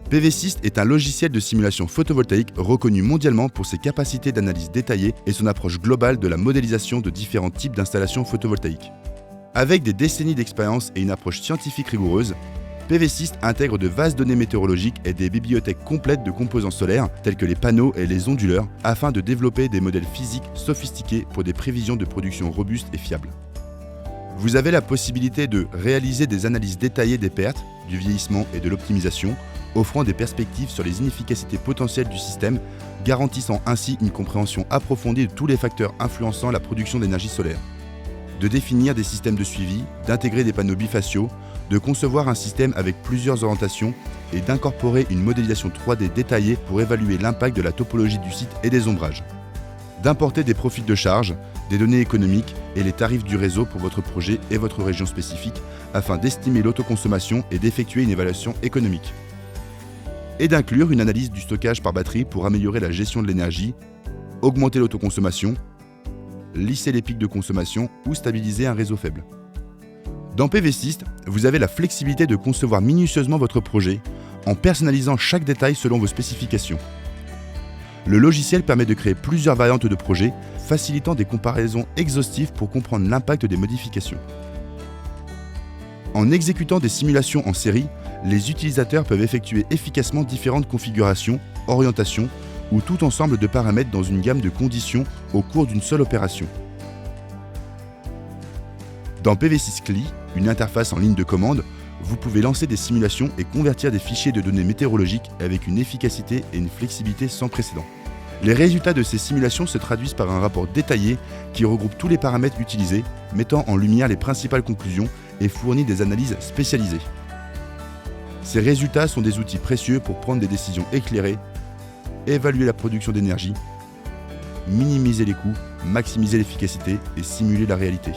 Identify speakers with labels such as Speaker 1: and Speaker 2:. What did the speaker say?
Speaker 1: PV-Syst est un logiciel de simulation photovoltaïque reconnu mondialement pour ses capacités d'analyse détaillée et son approche globale de la modélisation de différents types d'installations photovoltaïques. Avec des décennies d'expérience et une approche scientifique rigoureuse, PV-Syst intègre de vastes données météorologiques et des bibliothèques complètes de composants solaires tels que les panneaux et les onduleurs afin de développer des modèles physiques sophistiqués pour des prévisions de production robustes et fiables. Vous avez la possibilité de réaliser des analyses détaillées des pertes, du vieillissement et de l'optimisation, offrant des perspectives sur les inefficacités potentielles du système, garantissant ainsi une compréhension approfondie de tous les facteurs influençant la production d'énergie solaire. De définir des systèmes de suivi, d'intégrer des panneaux bifaciaux, de concevoir un système avec plusieurs orientations et d'incorporer une modélisation 3D détaillée pour évaluer l'impact de la topologie du site et des ombrages. D'importer des profils de charge, des données économiques et les tarifs du réseau pour votre projet et votre région spécifique afin d'estimer l'autoconsommation et d'effectuer une évaluation économique. Et d'inclure une analyse du stockage par batterie pour améliorer la gestion de l'énergie, augmenter l'autoconsommation, lisser les pics de consommation ou stabiliser un réseau faible. Dans PV-Syst, vous avez la flexibilité de concevoir minutieusement votre projet en personnalisant chaque détail selon vos spécifications. Le logiciel permet de créer plusieurs variantes de projets, facilitant des comparaisons exhaustives pour comprendre l'impact des modifications. En exécutant des simulations en série, les utilisateurs peuvent effectuer efficacement différentes configurations, orientations ou tout ensemble de paramètres dans une gamme de conditions au cours d'une seule opération. Dans PV-Syst CLI, une interface en ligne de commande, vous pouvez lancer des simulations et convertir des fichiers de données météorologiques avec une efficacité et une flexibilité sans précédent. Les résultats de ces simulations se traduisent par un rapport détaillé qui regroupe tous les paramètres utilisés, mettant en lumière les principales conclusions et fournit des analyses spécialisées. Ces résultats sont des outils précieux pour prendre des décisions éclairées, évaluer la production d'énergie, minimiser les coûts, maximiser l'efficacité et simuler la réalité.